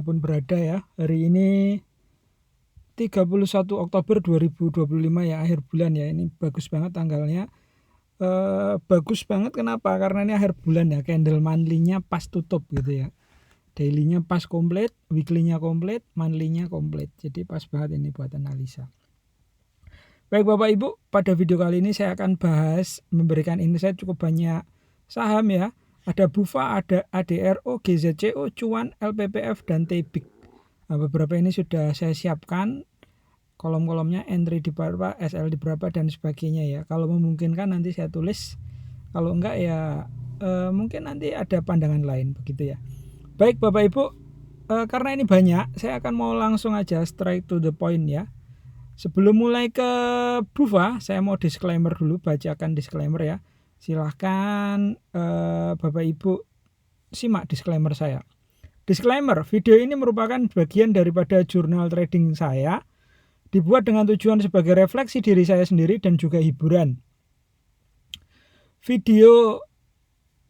pun berada ya. Hari ini 31 Oktober 2025 ya, akhir bulan ya. Ini bagus banget tanggalnya. Bagus banget kenapa? Karena ini akhir bulan ya, candle monthly-nya pas tutup gitu ya. Daily-nya pas komplit, weekly-nya komplit, monthly-nya komplit. Jadi pas banget ini buat analisa. Baik Bapak Ibu, pada video kali ini saya akan bahas, memberikan insight cukup banyak saham ya. Ada BUFA, ada ADRO, GZCO, Cuan, LPPF, dan TBIG. Nah, beberapa ini sudah saya siapkan kolom-kolomnya, entry di berapa, SL di berapa, dan sebagainya ya. Kalau memungkinkan nanti saya tulis, kalau enggak ya mungkin nanti ada pandangan lain begitu ya. Baik Bapak Ibu, karena ini banyak, saya akan mau langsung aja straight to the point ya. Sebelum mulai ke BUFA, saya mau disclaimer dulu, bacakan disclaimer ya. Silahkan Bapak Ibu simak disclaimer saya. Disclaimer, video ini merupakan bagian daripada jurnal trading saya, dibuat dengan tujuan sebagai refleksi diri saya sendiri dan juga hiburan. Video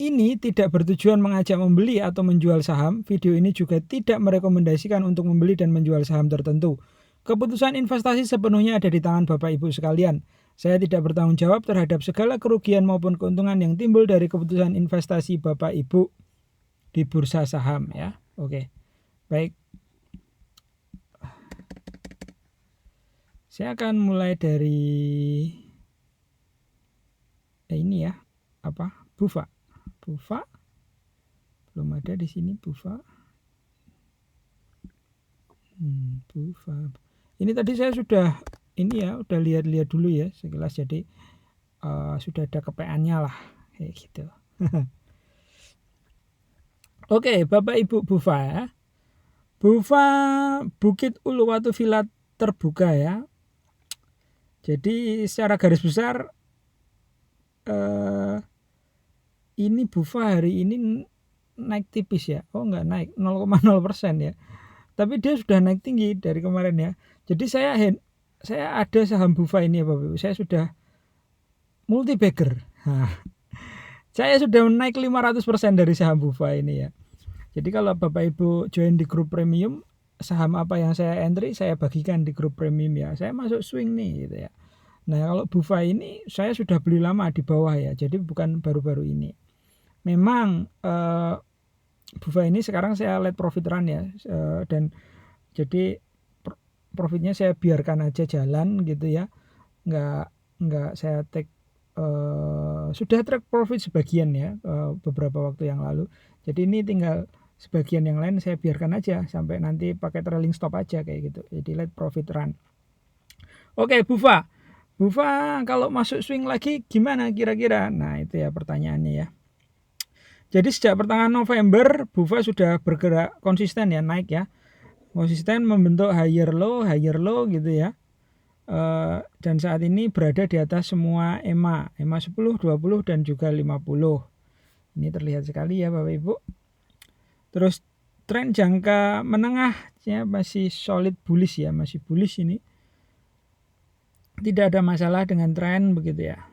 ini tidak bertujuan mengajak membeli atau menjual saham. Video ini juga tidak merekomendasikan untuk membeli dan menjual saham tertentu. Keputusan investasi sepenuhnya ada di tangan Bapak Ibu sekalian. Saya tidak bertanggung jawab terhadap segala kerugian maupun keuntungan yang timbul dari keputusan investasi Bapak Ibu di bursa saham ya. Oke. Baik. Saya akan mulai dari ini ya. BUFA. BUFA. Belum ada di sini BUFA. BUFA. Ini tadi saya sudah udah lihat-lihat dulu ya sekilas, jadi sudah ada kepeannya lah kayak gitu. Oke, Bapak Ibu, BUFA ya. BUFA Bukit Uluwatu Villa terbuka ya. Jadi secara garis besar ini BUFA hari ini naik tipis ya. Oh enggak naik 0,0% ya. Tapi dia sudah naik tinggi dari kemarin ya. Jadi saya ada saham BUFA ini ya Bapak Ibu. Saya sudah multi bagger. Saya sudah naik 500% dari saham BUFA ini ya. Jadi kalau Bapak Ibu join di grup premium, saham apa yang saya entry saya bagikan di grup premium ya. Saya masuk swing nih gitu ya. Nah kalau BUFA ini saya sudah beli lama di bawah ya. Jadi bukan baru-baru ini. Memang BUFA ini sekarang saya let profit run ya. Dan jadi profitnya saya biarkan aja jalan gitu ya. Nggak saya take sudah track profit sebagian ya beberapa waktu yang lalu. Jadi ini tinggal sebagian yang lain saya biarkan aja sampai nanti pakai trailing stop aja kayak gitu. Jadi let profit run. Oke, BUFA kalau masuk swing lagi gimana kira-kira? Nah itu ya pertanyaannya ya. Jadi sejak pertengahan November BUFA sudah bergerak konsisten ya, naik ya. Konsisten membentuk higher low gitu ya. Dan saat ini berada di atas semua EMA 10, 20 dan juga 50. Ini terlihat sekali ya Bapak Ibu. Terus tren jangka menengah ya masih solid bullish ya, masih bullish ini. Tidak ada masalah dengan tren begitu ya.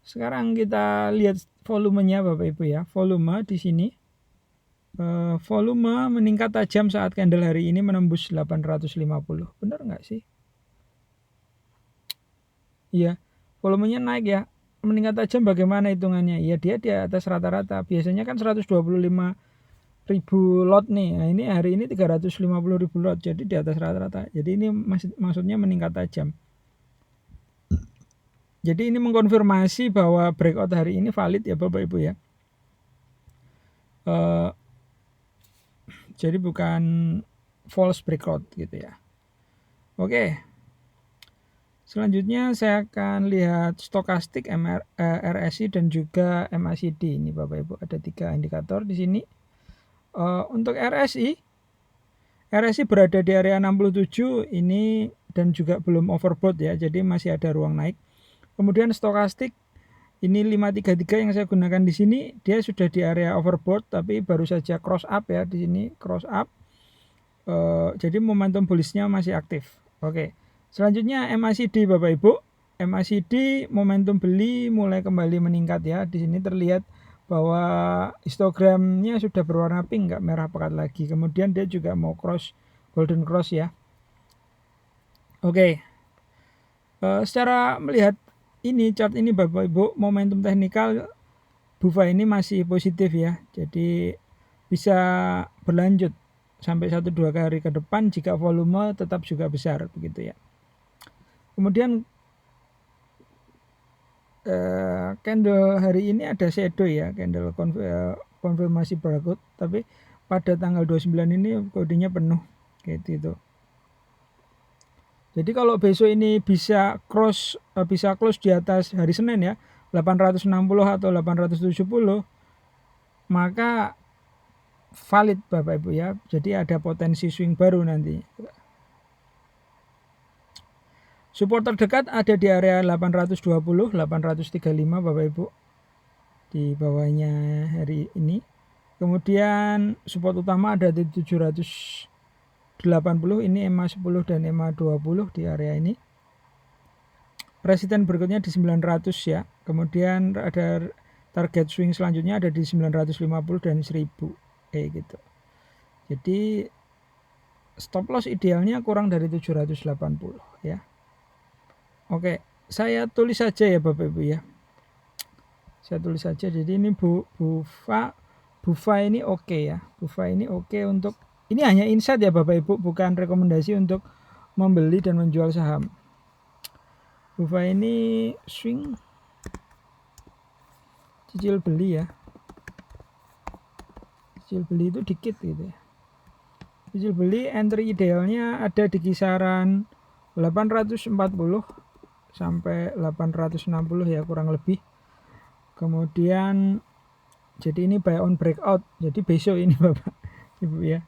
Sekarang kita lihat volumenya Bapak Ibu ya. Volume di sini volume meningkat tajam saat candle hari ini menembus 850. Benar nggak sih? Iya, volumenya naik ya. Meningkat tajam bagaimana hitungannya? Ya dia di atas rata-rata. Biasanya kan 125.000 lot nih. Nah ini hari ini 350.000 lot. Jadi di atas rata-rata. Jadi ini maksudnya meningkat tajam. Jadi ini mengkonfirmasi bahwa breakout hari ini valid ya Bapak Ibu ya. Jadi bukan false breakout gitu ya. Oke. Selanjutnya saya akan lihat stokastik, RSI dan juga MACD. Ini Bapak Ibu ada 3 indikator di sini. Untuk RSI berada di area 67 ini dan juga belum overbought ya. Jadi masih ada ruang naik. Kemudian stokastik ini 533 yang saya gunakan di sini, dia sudah di area overbought tapi baru saja cross up ya di sini, cross up. Jadi momentum bullish-nya masih aktif. Oke. Selanjutnya MACD Bapak Ibu. MACD momentum beli mulai kembali meningkat ya. Di sini terlihat bahwa histogramnya sudah berwarna pink, nggak merah pekat lagi. Kemudian dia juga mau cross golden cross ya. Oke. Secara melihat ini chart ini Bapak Ibu, momentum teknikal BUFA ini masih positif ya. Jadi bisa berlanjut sampai 1-2 hari ke depan jika volume tetap juga besar begitu ya. Kemudian candle hari ini ada shadow ya, candle konfirmasi breakout, tapi pada tanggal 29 ini kodenya penuh kayak gitu. Jadi kalau besok ini bisa close di atas hari Senin ya 860 atau 870, maka valid Bapak Ibu ya. Jadi ada potensi swing baru nanti. Support terdekat ada di area 820, 835 Bapak Ibu. Di bawahnya hari ini. Kemudian support utama ada di 780, ini EMA 10 dan EMA 20 di area ini. Resisten berikutnya di 900 ya. Kemudian ada target swing selanjutnya ada di 950 dan 1000 gitu. Jadi stop loss idealnya kurang dari 780 ya. Oke, saya tulis saja ya Bapak Ibu ya. Saya tulis saja. Jadi ini BUFA ini oke ya. BUFA ini oke untuk, ini hanya insight ya Bapak Ibu, bukan rekomendasi untuk membeli dan menjual saham. BUFA ini swing cicil beli ya. Cicil beli itu dikit gitu ya. Cicil beli entry idealnya ada di kisaran 840 sampai 860 ya kurang lebih. Kemudian jadi ini buy on breakout. Jadi besok ini Bapak Ibu ya.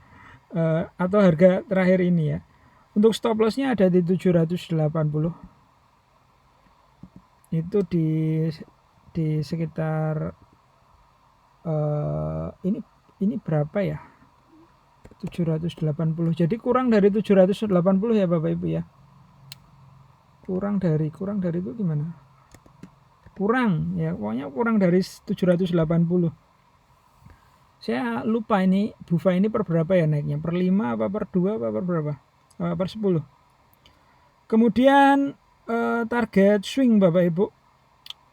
Atau harga terakhir ini ya. Untuk stop lossnya ada di 780. Itu di sekitar ini berapa ya? 780. Jadi kurang dari 780 ya Bapak Ibu ya. Kurang dari itu gimana? Kurang ya, pokoknya kurang dari 780. Saya lupa ini BUFA ini per berapa ya naiknya, per 5 apa per 2 apa per berapa, per 10. Kemudian target swing Bapak Ibu,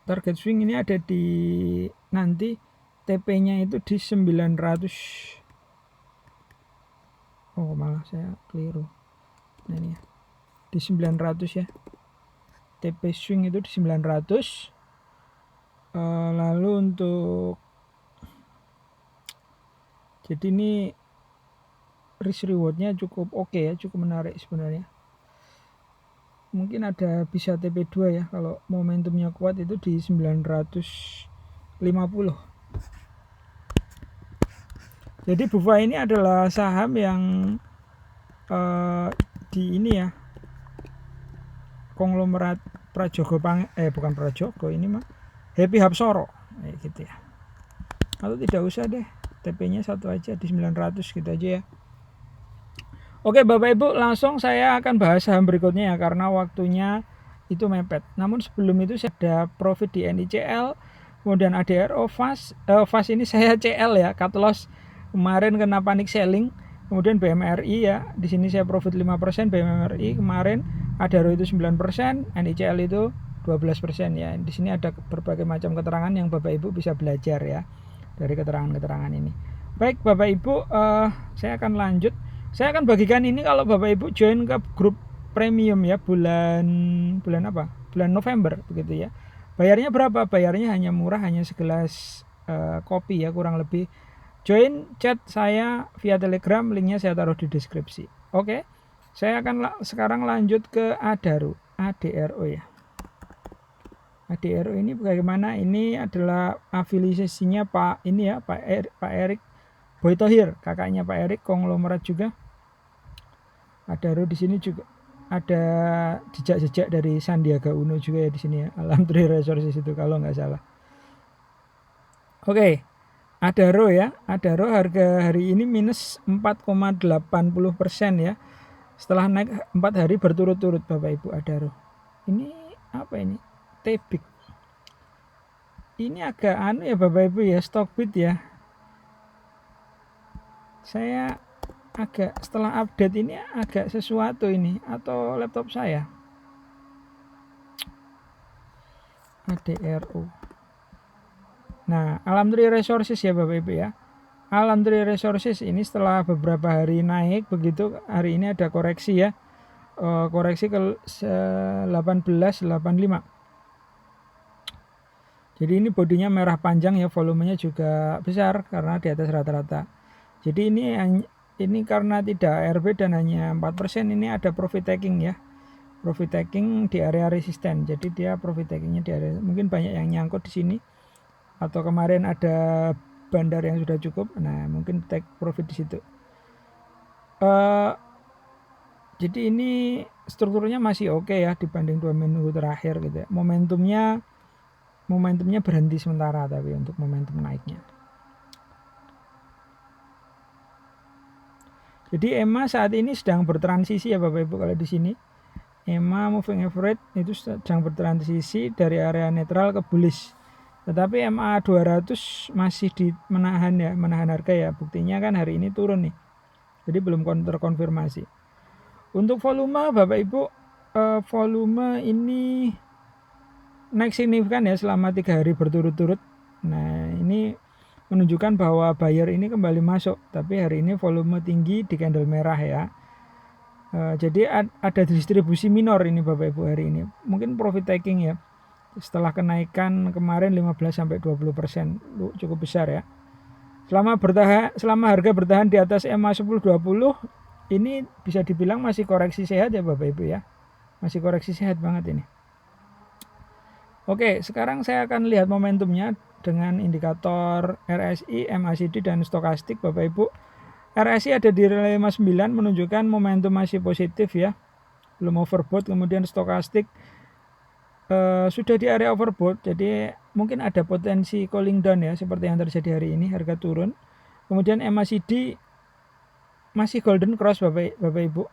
target swing ini ada di nanti TP nya itu di 900. Oh malah saya keliru, nah ini ya di 900 ya, TP swing itu di 900. Lalu untuk jadi ini risk rewardnya cukup oke ya, cukup menarik sebenarnya. Mungkin ada bisa TP2 ya, kalau momentumnya kuat itu di 950. Jadi BUFA ini adalah saham yang di ini ya, konglomerat Prajogo bukan Prajogo, ini mah Happy Hapsoro gitu ya. Atau tidak usah deh, TP-nya satu aja di 900 gitu aja ya. Oke Bapak Ibu, langsung saya akan bahas saham berikutnya ya, karena waktunya itu mepet. Namun sebelum itu saya ada profit di NICL, kemudian ADRO, FAS ini saya CL ya, cut loss kemarin kena panic selling. Kemudian BMRI ya, di sini saya profit 5%, BMRI kemarin ADRO itu 9%, NICL itu 12% ya. Di sini ada berbagai macam keterangan yang Bapak Ibu bisa belajar ya dari keterangan-keterangan ini. Baik Bapak Ibu, saya akan lanjut. Saya akan bagikan ini kalau Bapak Ibu join ke grup premium ya, bulan apa? Bulan November begitu ya. Bayarnya berapa? Bayarnya hanya murah, hanya segelas kopi ya kurang lebih. Join chat saya via Telegram, linknya saya taruh di deskripsi. Oke. Saya akan sekarang lanjut ke ADRO ya. ADRO ini bagaimana? Ini adalah afiliasinya Pak ini ya, Pak Erik Boy Thohir, kakaknya Pak Erik, konglomerat juga. ADRO di sini juga ada jejak-jejak dari Sandiaga Uno juga ya di sini ya. Alhamdulillah Resources itu kalau nggak salah. Oke. ADRO ya. ADRO harga hari ini minus 4,80% ya. Setelah naik 4 hari berturut-turut Bapak Ibu ADRO. Ini apa ini? Tebik. ini agak anu ya Bapak Ibu ya, Stockbit ya. Saya agak setelah update ini agak sesuatu ini, atau laptop saya. ADRU. Nah, Alhamdulillah Resources ya Bapak Ibu ya. Alhamdulillah Resources ini setelah beberapa hari naik, begitu hari ini ada koreksi ya. Koreksi ke 1885. Jadi ini bodinya merah panjang ya, volumenya juga besar karena di atas rata-rata. Jadi ini karena tidak ARB dan hanya 4%, ini ada profit taking ya. Profit taking di area resisten. Jadi dia profit takingnya di area, mungkin banyak yang nyangkut di sini. Atau kemarin ada bandar yang sudah cukup. Nah, mungkin take profit di situ. Jadi ini strukturnya masih oke ya dibanding 2 minggu terakhir gitu ya. Momentumnya berhenti sementara tapi untuk momentum naiknya. Jadi EMA saat ini sedang bertransisi ya Bapak Ibu. Kalau di sini EMA moving average itu sedang bertransisi dari area netral ke bullish. Tetapi MA 200 masih menahan harga ya. Buktinya kan hari ini turun nih. Jadi belum terkonfirmasi. Untuk volume Bapak Ibu, volume ini naik signifikan ya selama 3 hari berturut-turut. Nah, ini menunjukkan bahwa buyer ini kembali masuk, tapi hari ini volume tinggi di candle merah ya. Jadi ada distribusi minor ini Bapak Ibu hari ini. Mungkin profit taking ya. Setelah kenaikan kemarin 15-20%, cukup besar ya. Selama harga bertahan di atas EMA 1020, ini bisa dibilang masih koreksi sehat ya Bapak Ibu ya. Masih koreksi sehat banget ini. Oke, sekarang saya akan lihat momentumnya dengan indikator RSI, MACD dan stokastik Bapak Ibu. RSI ada di nilai 59 menunjukkan momentum masih positif ya. Belum overbought, kemudian stokastik sudah di area overbought, jadi mungkin ada potensi cooling down ya seperti yang terjadi hari ini, harga turun. Kemudian MACD masih golden cross Bapak Ibu.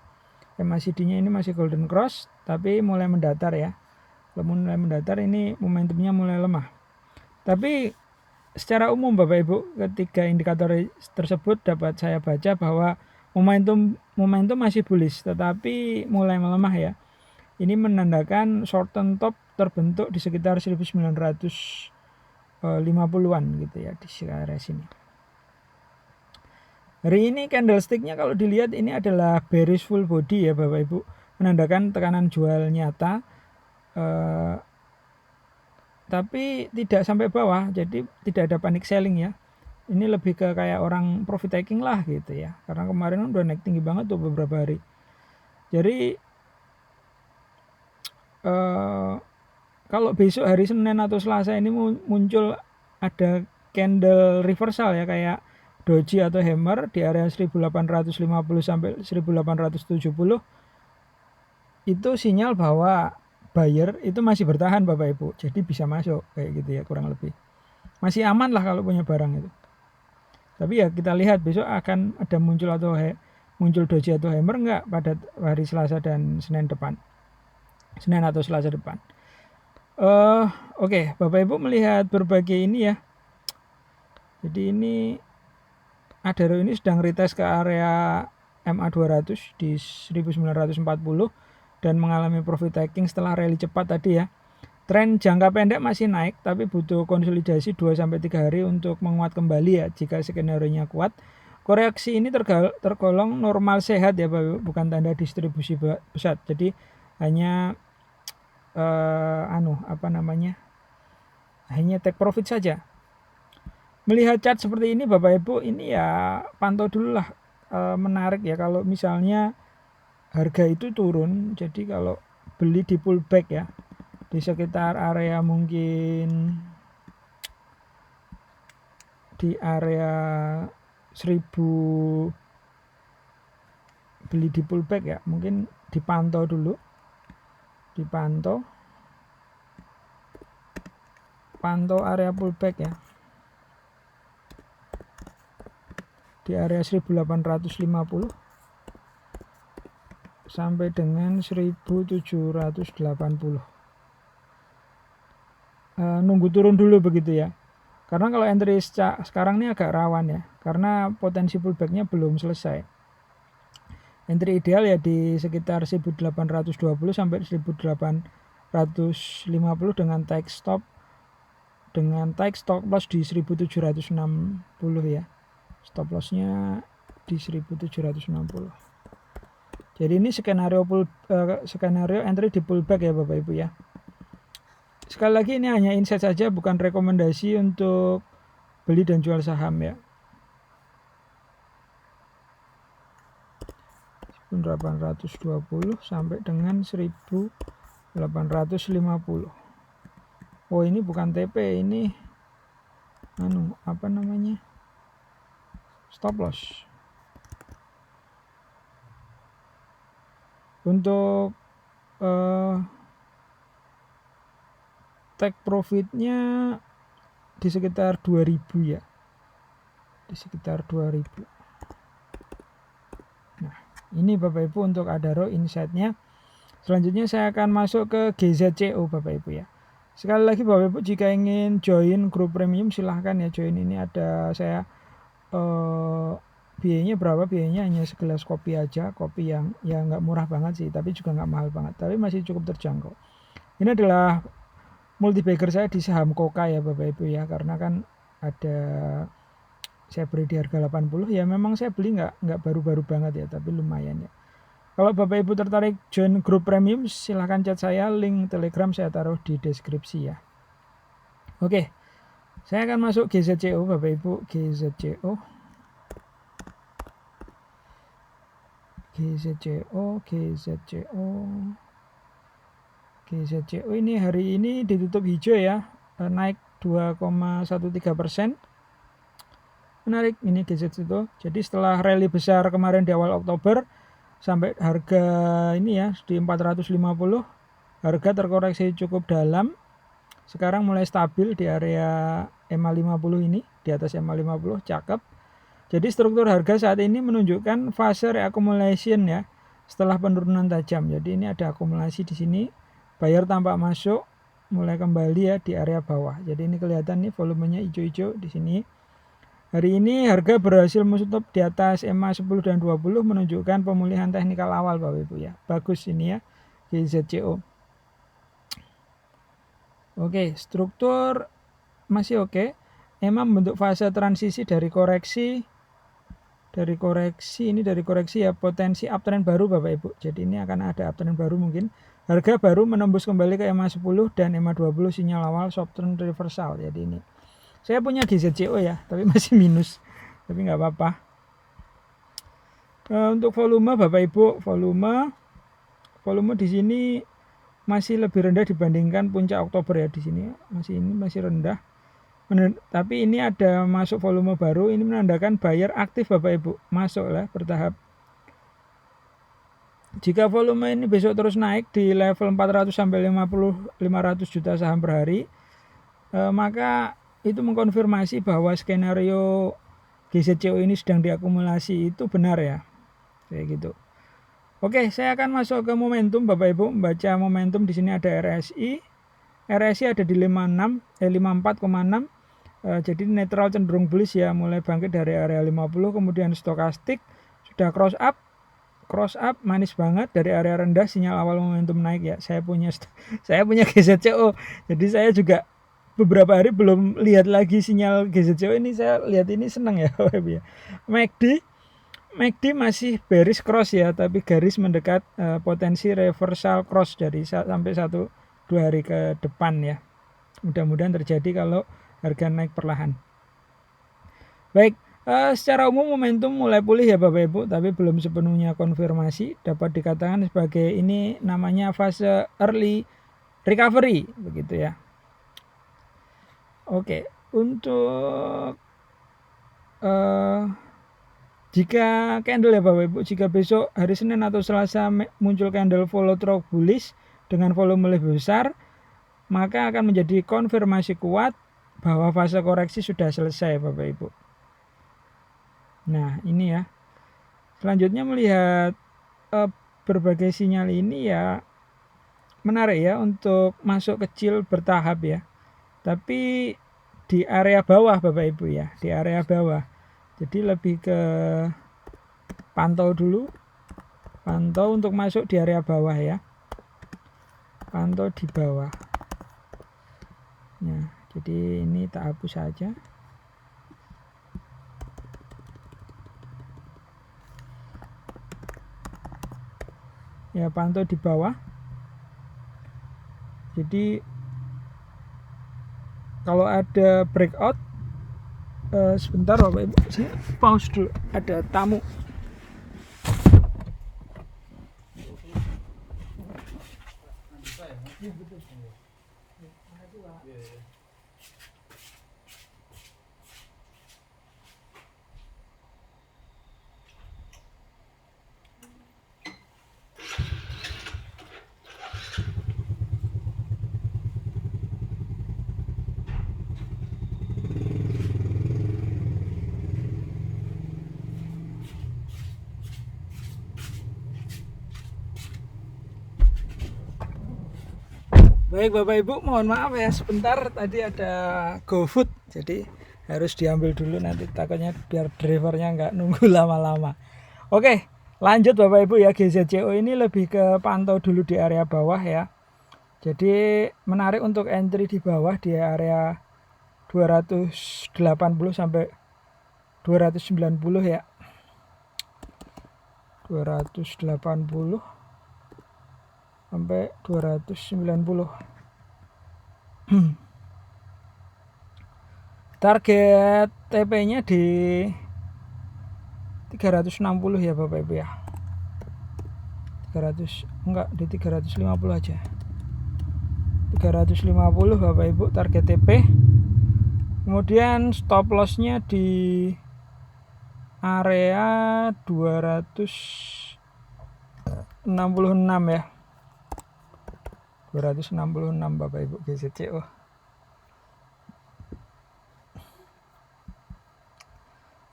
MACD-nya ini masih golden cross tapi mulai mendatar ya. Kalau mulai mendatar ini momentumnya mulai lemah. Tapi secara umum Bapak Ibu, ketiga indikator tersebut dapat saya baca bahwa momentum masih bullish tetapi mulai melemah ya. Ini menandakan short term top terbentuk di sekitar 1950-an gitu ya di area sini. Hari ini candlesticknya kalau dilihat ini adalah bearish full body ya Bapak Ibu, menandakan tekanan jual nyata, tapi tidak sampai bawah, jadi tidak ada panic selling ya. Ini lebih ke kayak orang profit taking lah gitu ya, karena kemarin udah naik tinggi banget tuh beberapa hari. Jadi kalau besok hari Senin atau Selasa ini muncul ada candle reversal ya kayak doji atau hammer di area 1850 sampai 1870, itu sinyal bahwa buyer itu masih bertahan Bapak Ibu, jadi bisa masuk kayak gitu ya, kurang lebih masih aman lah kalau punya barang itu. Tapi ya kita lihat besok akan ada muncul doji atau hammer enggak pada hari Selasa dan Senin atau Selasa depan. Oke, Bapak Ibu melihat berbagai ini ya. Jadi ini Adaro ini sedang retest ke area MA 200 di 1940 dan mengalami profit taking setelah rally cepat tadi ya. Tren jangka pendek masih naik tapi butuh konsolidasi 2-3 hari untuk menguat kembali ya jika skenario-nya kuat. Koreksi ini tergolong normal sehat ya Bapak Ibu, bukan tanda distribusi besar. Jadi hanya hanya take profit saja. Melihat chart seperti ini Bapak Ibu, ini ya pantau dulu lah. Menarik ya kalau misalnya harga itu turun, jadi kalau beli di pullback ya di sekitar area mungkin di area 1000, beli di pullback ya, mungkin dipantau dulu, pantau area pullback ya di area 1850 sampai dengan 1780. nunggu turun dulu begitu ya. Karena kalau entry sekarang ini agak rawan ya, karena potensi pullbacknya belum selesai. Entry ideal ya di sekitar 1820 sampai 1850 dengan take stop loss di 1760 ya. Stop lossnya di 1760. Jadi ini skenario entry di pullback ya Bapak Ibu ya. Sekali lagi ini hanya insight saja, bukan rekomendasi untuk beli dan jual saham ya. 1820 sampai dengan 1850. Oh ini bukan TP, ini apa namanya, stop loss. Untuk take profitnya di sekitar 2000 ya, di sekitar 2000. Nah ini Bapak Ibu untuk Adaro insight-nya. Selanjutnya saya akan masuk ke GZCO Bapak Ibu ya. Sekali lagi Bapak Ibu, jika ingin join grup premium silahkan ya join. Ini ada saya biayanya berapa? Biayanya hanya segelas kopi aja, kopi yang ya nggak murah banget sih, tapi juga nggak mahal banget, tapi masih cukup terjangkau. Ini adalah multibagger saya di saham Koka ya Bapak Ibu ya, karena kan ada saya beri di harga 80 ya, memang saya beli nggak baru-baru banget ya, tapi lumayan ya. Kalau Bapak Ibu tertarik join grup premium silahkan chat saya, link Telegram saya taruh di deskripsi ya. Oke, saya akan masuk GZCO Bapak Ibu. GZCO ini hari ini ditutup hijau ya, naik 2,13%. Menarik ini GZCO. Jadi setelah rally besar kemarin di awal Oktober sampai harga ini ya di 450, harga terkoreksi cukup dalam. Sekarang mulai stabil di area EMA 50 ini, di atas EMA 50, cakep. Jadi struktur harga saat ini menunjukkan fase reaccumulation ya, setelah penurunan tajam. Jadi ini ada akumulasi di sini, buyer tampak masuk, mulai kembali ya di area bawah. Jadi ini kelihatan nih volumenya hijau-hijau di sini. Hari ini harga berhasil menutup di atas EMA 10 dan 20, menunjukkan pemulihan teknikal awal Bapak Ibu ya. Bagus ini ya GZCO. Oke, struktur masih oke. Emang bentuk fase transisi dari koreksi ya, potensi uptrend baru Bapak Ibu. Jadi ini akan ada uptrend baru mungkin. Harga baru menembus kembali ke EMA 10 dan EMA 20, sinyal awal soft trend reversal. Jadi ini. Saya punya GZCO ya, tapi masih minus. Tapi nggak apa-apa. Untuk volume Bapak Ibu, volume di sini masih lebih rendah dibandingkan puncak Oktober ya. Di sini masih rendah. Tapi ini ada masuk volume baru, ini menandakan buyer aktif Bapak Ibu, masuk lah bertahap. Jika volume ini besok terus naik di level 400 sampai 500 juta saham per hari, maka itu mengkonfirmasi bahwa skenario GZCO ini sedang diakumulasi itu benar ya, kayak gitu. Oke, saya akan masuk ke momentum Bapak Ibu, membaca momentum. Di sini ada RSI ada di 54,6. Jadi netral cenderung bullish ya, mulai bangkit dari area 50. Kemudian stokastik sudah cross up manis banget dari area rendah, sinyal awal momentum naik ya. Saya punya GZCO, jadi saya juga beberapa hari belum lihat lagi sinyal GZCO ini. Saya lihat ini senang ya. MACD masih bearish cross ya, tapi garis mendekat potensi reversal cross dari sampai 1-2 hari ke depan ya. Mudah-mudahan terjadi kalau harga naik perlahan. Baik, secara umum momentum mulai pulih ya Bapak Ibu, tapi belum sepenuhnya konfirmasi. Dapat dikatakan sebagai ini namanya fase early recovery begitu ya. Oke, untuk jika candle ya Bapak Ibu, jika besok hari Senin atau Selasa muncul candle follow through bullish dengan volume lebih besar, maka akan menjadi konfirmasi kuat bahwa fase koreksi sudah selesai Bapak Ibu. Nah ini ya, selanjutnya melihat berbagai sinyal ini ya menarik ya untuk masuk kecil bertahap ya. tapi di area bawah Bapak Ibu ya, di area bawah. Jadi lebih ke pantau dulu, pantau untuk masuk di area bawah ya, pantau di bawah. Nah, jadi ini tak hapus saja. Ya, pantau di bawah. Jadi kalau ada breakout, sebentar Bapak Ibu, saya pause dulu, ada tamu. Baik Bapak Ibu, mohon maaf ya sebentar, tadi ada GoFood, jadi harus diambil dulu, nanti takutnya biar drivernya nggak nunggu lama-lama. Oke, lanjut Bapak Ibu ya, GZCO ini lebih ke pantau dulu di area bawah ya. Jadi menarik untuk entry di bawah di area 280 sampai 290 ya. 280 sampai 290. Target TP-nya di 360 ya Bapak Ibu ya. 300 enggak, di 350 aja. 350 Bapak Ibu target TP. Kemudian stop loss-nya di area 266 ya. 266 Bapak Ibu GZCO.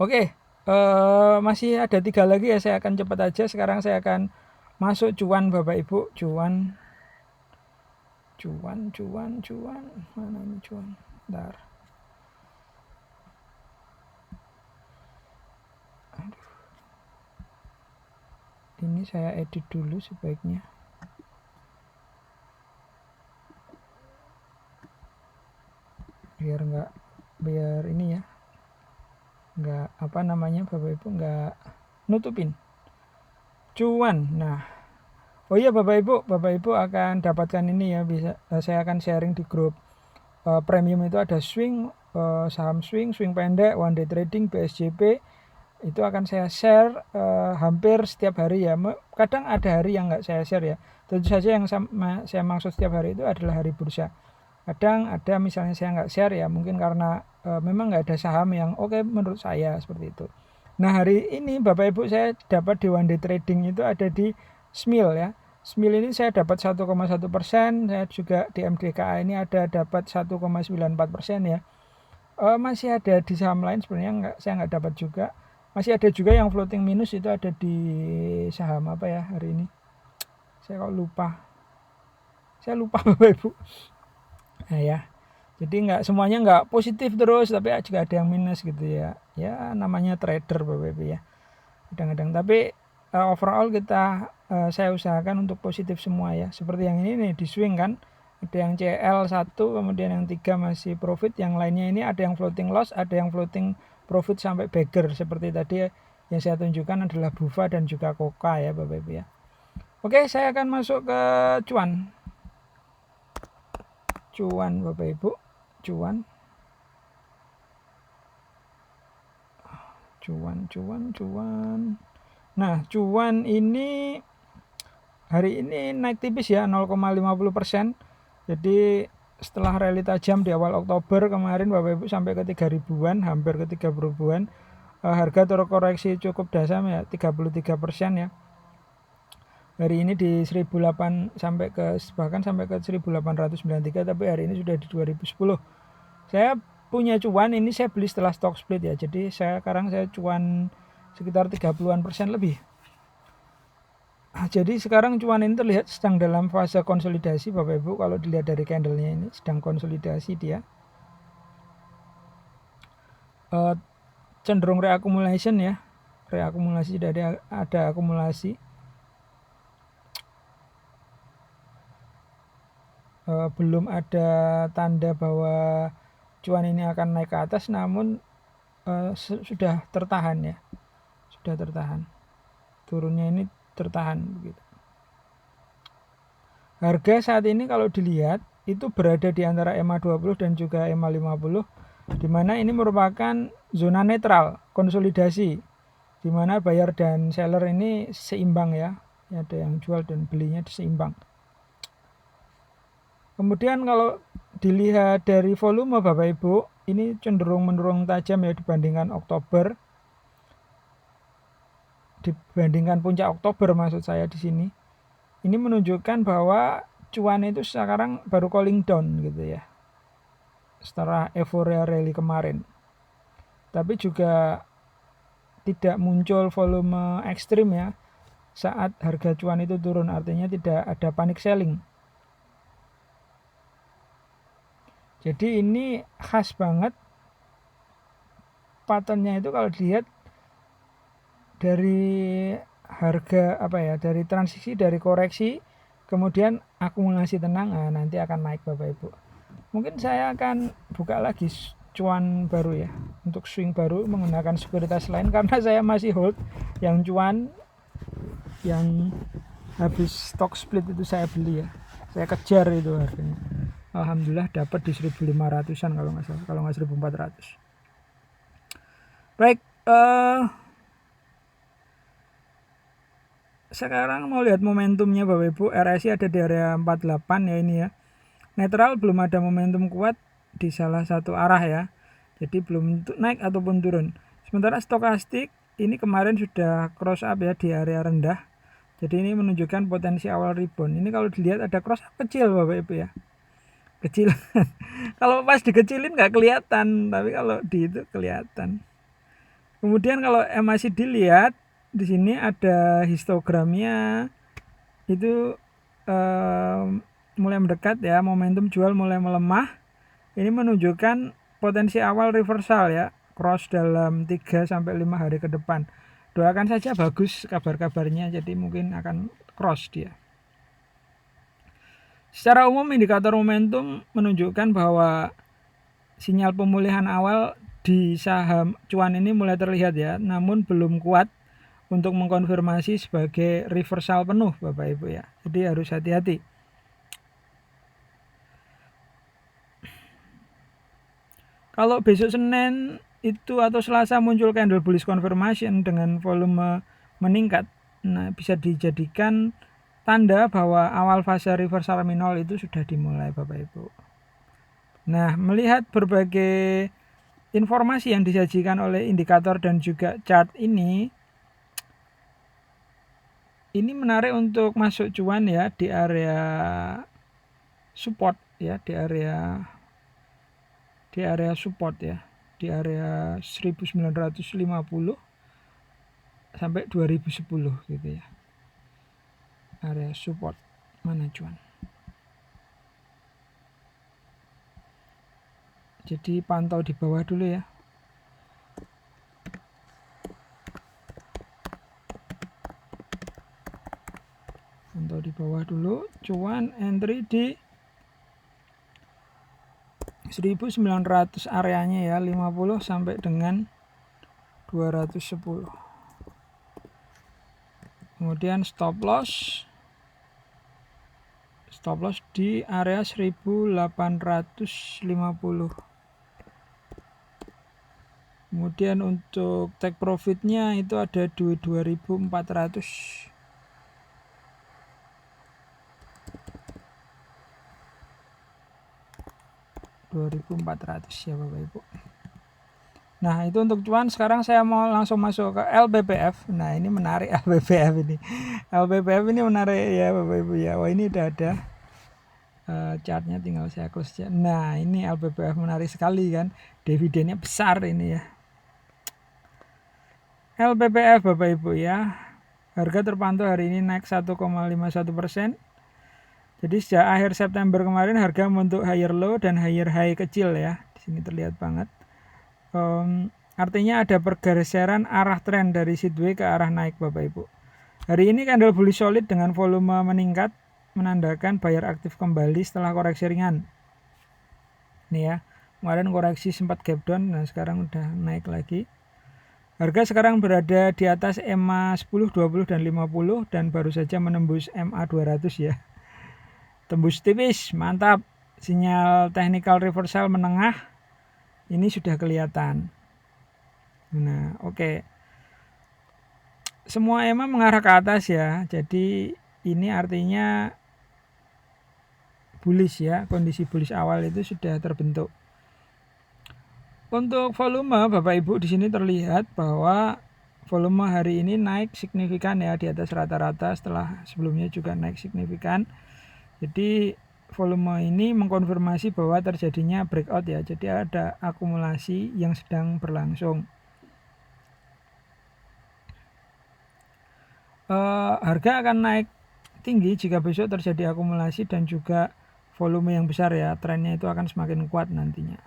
Oke, masih ada 3 lagi ya, saya akan cepat aja. Sekarang saya akan masuk cuan Bapak Ibu, cuan. Mana ini cuan? Bentar. Aduh. Ini saya edit dulu sebaiknya. Biar ini ya, nggak apa namanya Bapak Ibu, nggak nutupin cuan. Nah, oh iya Bapak Ibu akan dapatkan ini ya, bisa saya akan sharing di grup premium. Itu ada swing, saham swing pendek, one day trading, BSJP. Itu akan saya share hampir setiap hari ya. Kadang ada hari yang nggak saya share ya. Tentu saja yang saya maksud setiap hari itu adalah hari bursa. Kadang ada misalnya saya nggak share ya, mungkin karena memang nggak ada saham yang oke menurut saya, seperti itu. Nah, hari ini Bapak Ibu saya dapat di one day trading itu ada di SMIL ya. SMIL ini saya dapat 1,1%. Saya juga di MDKA ini ada dapat 1,94% ya. Masih ada di saham lain sebenarnya saya nggak dapat juga. Masih ada juga yang floating minus, itu ada di saham apa ya hari ini, saya kok lupa. Saya lupa Bapak Ibu. Nah ya, jadi nggak semuanya nggak positif terus, tapi juga ada yang minus gitu ya. Ya namanya trader Bapak Ibu ya, kadang-kadang. Tapi overall saya usahakan untuk positif semua ya. Seperti yang ini nih di swing kan, ada yang CL1, kemudian yang 3 masih profit, yang lainnya ini ada yang floating loss, ada yang floating profit sampai beggar. Seperti tadi yang saya tunjukkan adalah Bufa dan juga Coca ya Bapak Ibu ya. Oke, saya akan masuk ke cuan Bapak Ibu, cuan. Nah, cuan ini hari ini naik tipis ya, 0,50%. Jadi setelah rally tajam di awal Oktober kemarin Bapak Ibu sampai ke 3.000-an, hampir ke 30.000-an. Harga terkoreksi cukup dalam ya, 33% ya. Hari ini di 1.008 bahkan sampai ke 1.893, tapi hari ini sudah di 2.010. Saya punya cuan ini, saya beli setelah stock split ya. Jadi sekarang saya cuan sekitar 30% lebih. Jadi sekarang cuan ini terlihat sedang dalam fase konsolidasi Bapak Ibu. Kalau dilihat dari candlenya ini sedang konsolidasi dia. cenderung reakumulasi ya, dari ada akumulasi. Belum ada tanda bahwa cuan ini akan naik ke atas, namun sudah tertahan ya, turunnya ini tertahan begitu. Harga saat ini kalau dilihat itu berada di antara EMA 20 dan juga EMA 50, di mana ini merupakan zona netral konsolidasi, di mana buyer dan seller ini seimbang ya, ada yang jual dan belinya seimbang. Kemudian kalau dilihat dari volume Bapak Ibu, ini cenderung menurun tajam ya dibandingkan Oktober. Dibandingkan puncak Oktober maksud saya di sini. Ini menunjukkan bahwa cuan itu sekarang baru calling down gitu ya. Setelah euforia rally kemarin. Tapi juga tidak muncul volume ekstrim ya saat harga cuan itu turun, artinya tidak ada panic selling. Jadi ini khas banget patternnya itu kalau dilihat dari harga dari transisi, dari koreksi, kemudian akumulasi tenang, nanti akan naik Bapak Ibu. Mungkin saya akan buka lagi cuan baru ya, untuk swing baru menggunakan sekuritas lain, karena saya masih hold yang cuan yang habis stock split itu saya beli ya, saya kejar itu harganya. Alhamdulillah dapat di 1.500-an kalau nggak salah, kalau nggak 1.400. Baik, sekarang mau lihat momentumnya Bapak Ibu. RSI ada di area 48 ya, ini ya. Netral, belum ada momentum kuat di salah satu arah ya. Jadi belum naik ataupun turun. Sementara stokastik ini kemarin sudah cross up ya di area rendah. Jadi ini menunjukkan potensi awal rebound. Ini kalau dilihat ada cross up kecil Bapak Ibu ya. Kecil. Kalau pas dikecilin nggak kelihatan, tapi kalau di itu kelihatan. Kemudian kalau masih dilihat di sini ada histogramnya itu mulai mendekat ya, momentum jual mulai melemah. Ini menunjukkan potensi awal reversal ya, cross dalam 3 sampai 5 hari ke depan. Doakan saja bagus kabar-kabarnya, jadi mungkin akan cross dia. Secara umum indikator momentum menunjukkan bahwa sinyal pemulihan awal di saham cuan ini mulai terlihat ya, namun belum kuat untuk mengkonfirmasi sebagai reversal penuh Bapak Ibu ya. Jadi harus hati-hati. Kalau besok Senin itu atau Selasa muncul candle bullish confirmation dengan volume meningkat, nah bisa dijadikan tanda bahwa awal fase reversal minor itu sudah dimulai Bapak Ibu. Nah, melihat berbagai informasi yang disajikan oleh indikator dan juga chart ini menarik untuk masuk cuan ya di area support ya, di area support ya, di area 1950 sampai 2010 gitu ya. Area support mana cuan. Jadi pantau di bawah dulu ya. Pantau di bawah dulu, cuan entry di 1900 areanya ya, 50 sampai dengan 210. Kemudian stop loss di area 1850. Kemudian untuk take profitnya itu ada di 2400. ya Bapak Ibu. Nah itu untuk cuan. Sekarang saya mau langsung masuk ke LBPF. Nah ini menarik LBPF ini. LBPF ini menarik ya Bapak Ibu ya. Wah ini udah ada chartnya, tinggal saya close ya. Nah ini LBPF menarik sekali kan. Dividennya besar ini ya. LBPF Bapak Ibu ya. Harga terpantau hari ini naik 1,51%. Jadi sejak akhir September kemarin harga membentuk higher low dan higher high kecil ya. Di sini terlihat banget. Artinya ada pergeseran arah tren dari sideway ke arah naik Bapak Ibu. Hari ini candle bullish solid dengan volume meningkat, menandakan buyer aktif kembali setelah koreksi ringan. Nih ya, kemarin koreksi sempat gap down, nah sekarang udah naik lagi. Harga sekarang berada di atas EMA 10, 20, dan 50 dan baru saja menembus MA 200 ya. Tembus tipis, mantap. Sinyal technical reversal menengah ini sudah kelihatan. Nah, oke. Semua EMA mengarah ke atas ya. Jadi ini artinya bullish ya. Kondisi bullish awal itu sudah terbentuk. Untuk volume Bapak Ibu di sini terlihat bahwa volume hari ini naik signifikan ya, di atas rata-rata setelah sebelumnya juga naik signifikan. Jadi volume ini mengkonfirmasi bahwa terjadinya breakout ya. Jadi ada akumulasi yang sedang berlangsung. Harga akan naik tinggi jika besok terjadi akumulasi dan juga volume yang besar ya. Trennya itu akan semakin kuat nantinya.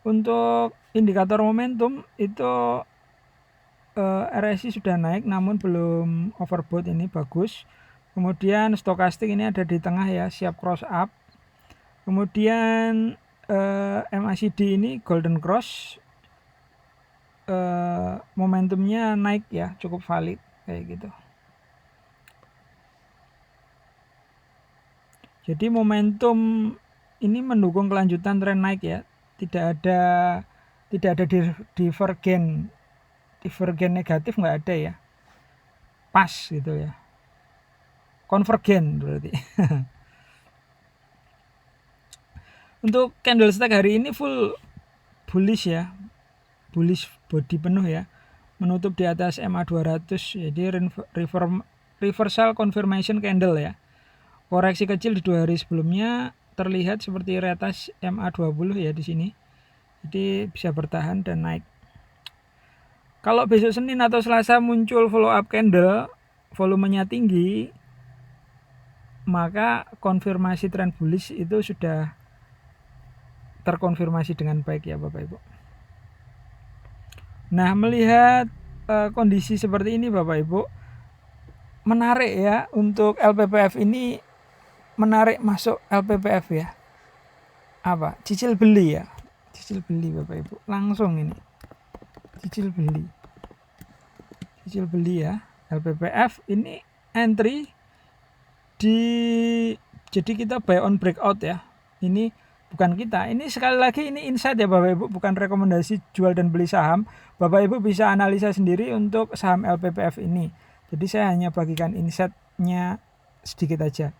Untuk indikator momentum itu RSI sudah naik namun belum overbought, ini bagus. Kemudian stokastik ini ada di tengah ya, siap cross up. Kemudian MACD ini golden cross, momentumnya naik ya, cukup valid kayak gitu. Jadi momentum ini mendukung kelanjutan tren naik ya, tidak ada divergen negatif, nggak ada ya, pas gitu ya, konvergen berarti. Untuk candlestick hari ini full bullish ya, bullish body penuh ya, menutup di atas MA 200, jadi reversal confirmation candle ya. Koreksi kecil di 2 hari sebelumnya terlihat seperti retas MA 20 ya di sini. Jadi bisa bertahan dan naik. Kalau besok Senin atau Selasa muncul follow up candle, volumenya tinggi, maka konfirmasi tren bullish itu sudah terkonfirmasi dengan baik ya Bapak Ibu. Nah, melihat kondisi seperti ini Bapak Ibu, menarik ya untuk LPPF ini, menarik masuk LPPF ya. Apa? Cicil beli ya. Cicil beli Bapak Ibu. Langsung ini. Cicil beli ya. LPPF ini entry di, jadi kita buy on breakout ya. Ini bukan kita. Ini sekali lagi ini insight ya Bapak Ibu, bukan rekomendasi jual dan beli saham. Bapak Ibu bisa analisa sendiri untuk saham LPPF ini. Jadi saya hanya bagikan insight-nya sedikit aja.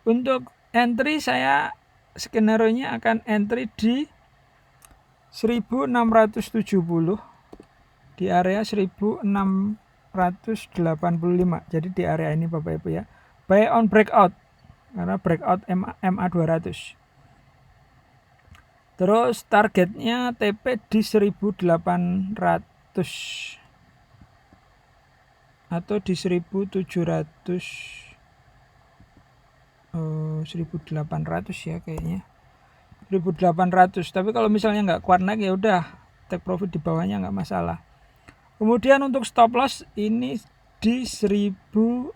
Untuk entry saya skenario-nya akan entry di 1670 di area 1685. Jadi di area ini Bapak Ibu ya. Buy on breakout karena breakout MA 200. Terus targetnya TP di 1800 atau di 1700, 1800 ya kayaknya, 1800. Tapi kalau misalnya nggak kuat naik ya udah take profit di bawahnya nggak masalah. Kemudian untuk stop loss ini di 1620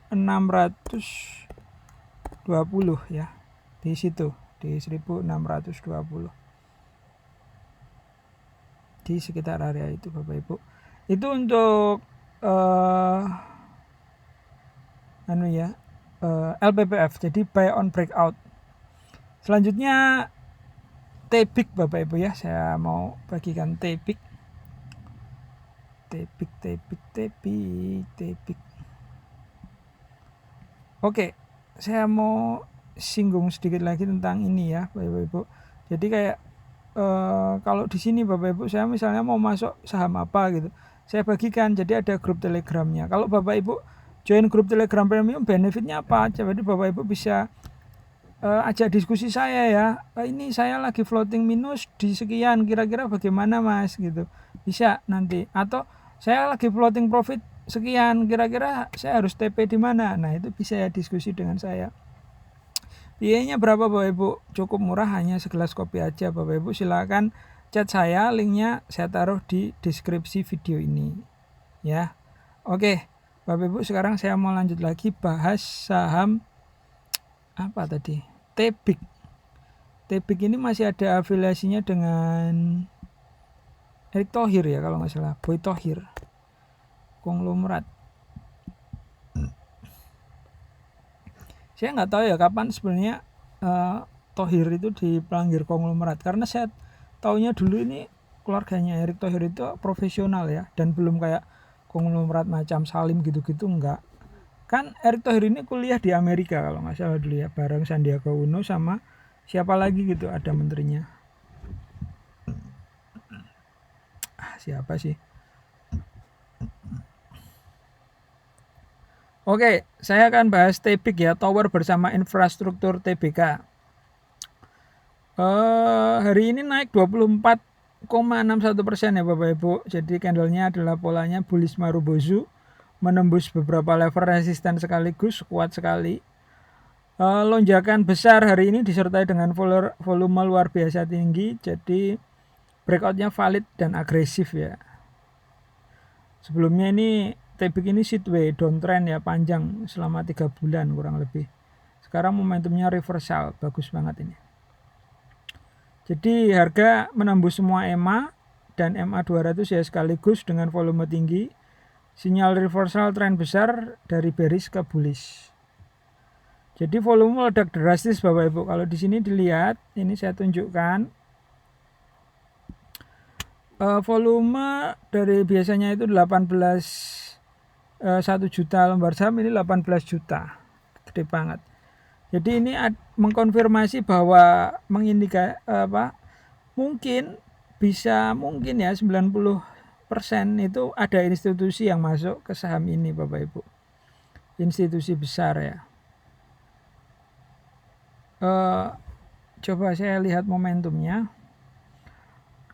ya, di situ di 1620, di sekitar area itu Bapak Ibu. Itu untuk LPPF, jadi buy on breakout. Selanjutnya TBIG Bapak Ibu ya, saya mau bagikan TBIG. Oke, saya mau singgung sedikit lagi tentang ini ya Bapak Ibu. Jadi kayak kalau di sini Bapak Ibu, saya misalnya mau masuk saham apa gitu, saya bagikan, jadi ada grup telegramnya. Kalau Bapak Ibu join grup telegram premium, benefitnya apa? Jadi Bapak Ibu bisa ajak diskusi saya ya, ini saya lagi floating minus di sekian, kira-kira bagaimana Mas gitu, bisa nanti. Atau saya lagi floating profit sekian, kira-kira saya harus TP di mana. Nah itu bisa ya diskusi dengan saya. Biayanya berapa Bapak Ibu? Cukup murah, hanya segelas kopi aja Bapak Ibu. Silakan chat saya, linknya saya taruh di deskripsi video ini ya. Oke Bapak Ibu, sekarang saya mau lanjut lagi bahas saham apa tadi, Tebik. Tebik ini masih ada afiliasinya dengan Erick Thohir ya kalau nggak salah, Boy Thohir, konglomerat. Saya nggak tahu ya kapan sebenarnya Thohir itu dipanggil konglomerat, karena saya taunya dulu ini keluarganya Erick Thohir itu profesional ya, dan belum kayak konglomerat macam Salim gitu-gitu, enggak. Kan Erick Thohir ini kuliah di Amerika kalau nggak salah dulu ya, bareng Sandiaga Uno sama siapa lagi gitu, ada menterinya. Siapa sih? Oke, saya akan bahas Tebik ya, Tower bersama infrastruktur TBK. Hari ini naik 24,61% ya Bapak Ibu. Jadi candlenya adalah polanya bullish Marubozu, menembus beberapa level resisten sekaligus, kuat sekali. Lonjakan besar hari ini disertai dengan volume luar biasa tinggi, jadi breakoutnya valid dan agresif ya. Sebelumnya ini Tebik ini sideway downtrend ya, panjang selama 3 bulan kurang lebih. Sekarang momentumnya reversal, bagus banget ini. Jadi harga menembus semua EMA dan MA 200 ya sekaligus dengan volume tinggi. Sinyal reversal tren besar dari bearish ke bullish. Jadi volume meledak drastis Bapak Ibu. Kalau di sini dilihat, ini saya tunjukkan. Volume dari biasanya itu 1 juta lembar saham, ini 18 juta. Gede banget. Jadi ini mengkonfirmasi bahwa mungkin ya 90% itu ada institusi yang masuk ke saham ini Bapak Ibu. Institusi besar ya. Coba saya lihat momentumnya.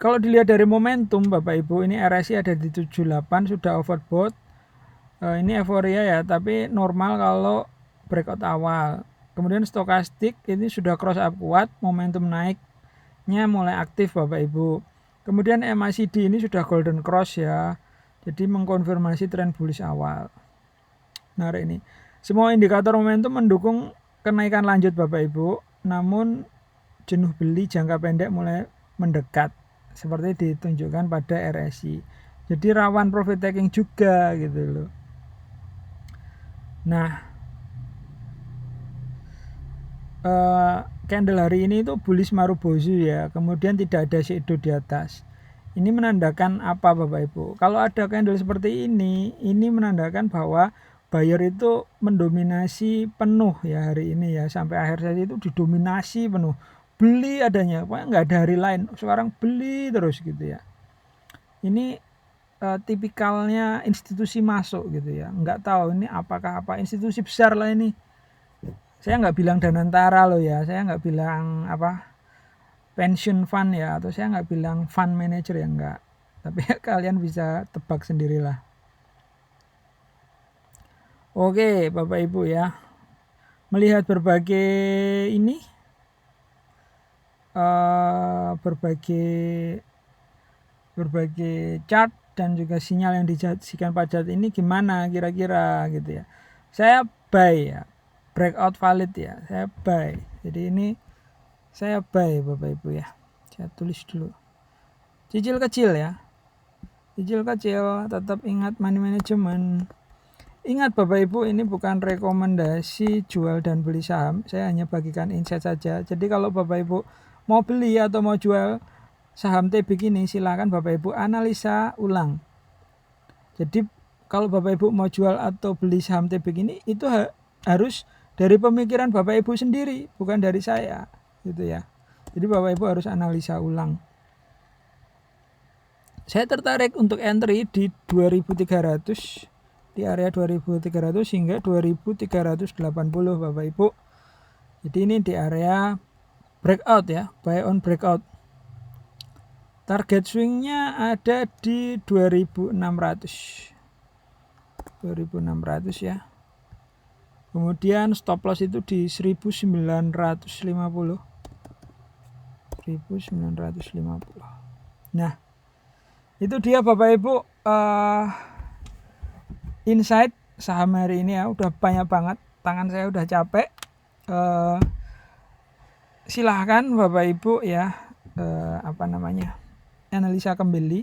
Kalau dilihat dari momentum Bapak Ibu, ini RSI ada di 78, sudah overbought. Ini euforia ya, tapi normal kalau breakout awal. Kemudian stokastik ini sudah cross up kuat, momentum naiknya mulai aktif Bapak Ibu. Kemudian MACD ini sudah golden cross ya, jadi mengkonfirmasi tren bullish awal. Nah ini semua indikator momentum mendukung kenaikan lanjut Bapak Ibu, namun jenuh beli jangka pendek mulai mendekat seperti ditunjukkan pada RSI. Jadi rawan profit taking juga gitu loh. Nah, candle hari ini itu bullish Marubozu ya, kemudian tidak ada shadow di atas. Ini menandakan apa Bapak Ibu? Kalau ada candle seperti ini menandakan bahwa buyer itu mendominasi penuh ya hari ini ya, sampai akhir sesi itu didominasi penuh. Beli adanya, pokoknya nggak ada hari lain. Sekarang beli terus gitu ya. Ini tipikalnya institusi masuk gitu ya, nggak tahu ini apakah institusi besar lah ini. Saya nggak bilang Danantara loh ya, saya nggak bilang pension fund ya, atau saya nggak bilang fund manager ya, enggak. Tapi kalian bisa tebak sendirilah. Oke Bapak Ibu ya, melihat berbagai berbagai chart dan juga sinyal yang disajikan pada ini gimana kira-kira gitu ya. Saya buy ya, breakout valid ya, saya buy. Jadi ini saya buy Bapak Ibu ya, saya tulis dulu. Cicil kecil ya, cicil kecil, tetap ingat money management. Ingat Bapak Ibu, ini bukan rekomendasi jual dan beli saham, saya hanya bagikan insight saja. Jadi kalau Bapak Ibu mau beli atau mau jual saham Tebik ini, silakan Bapak Ibu analisa ulang. Jadi kalau Bapak Ibu mau jual atau beli saham Tebik ini, itu harus dari pemikiran Bapak Ibu sendiri, bukan dari saya gitu ya. Jadi Bapak Ibu harus analisa ulang. Saya tertarik untuk entry di 2300, di area 2300 hingga 2380 Bapak Ibu. Jadi ini di area breakout ya, buy on breakout. Target swingnya ada di 2600 ya. Kemudian stop loss itu di 1950. Nah, itu dia Bapak Ibu insight saham hari ini ya. Udah banyak banget, tangan saya udah capek. Silahkan Bapak Ibu ya analisa kembali.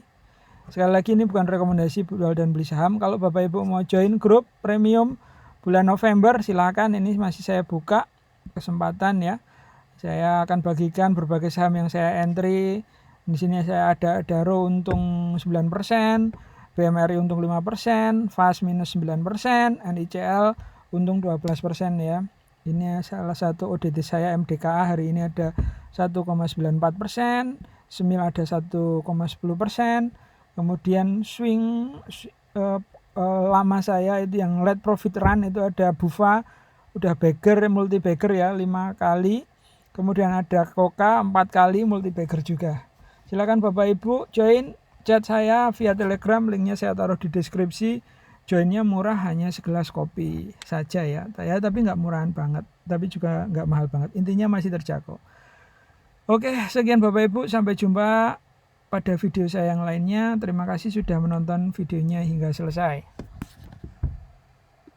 Sekali lagi ini bukan rekomendasi jual dan beli saham. Kalau Bapak Ibu mau join grup premium bulan November, silahkan, ini masih saya buka kesempatan ya. Saya akan bagikan berbagai saham yang saya entry. Di sini saya ada Daro untung 9%, BMRI untung 5%, FAS minus 9%, NICL untung 12% ya. Ini salah satu ODT saya MDKA hari ini ada 1,94%, Semil ada 1,10%. Kemudian swing lama saya itu yang let profit run itu ada Bufa, udah bagger, multi bagger ya 5 kali. Kemudian ada Koka 4 kali multi bagger juga. Silakan Bapak Ibu join, chat saya via Telegram, linknya saya taruh di deskripsi. Joinnya murah, hanya segelas kopi saja ya. Tapi nggak murahan banget, tapi juga nggak mahal banget. Intinya masih terjangkau. Oke, sekian Bapak Ibu, sampai jumpa pada video saya yang lainnya. Terima kasih sudah menonton videonya hingga selesai.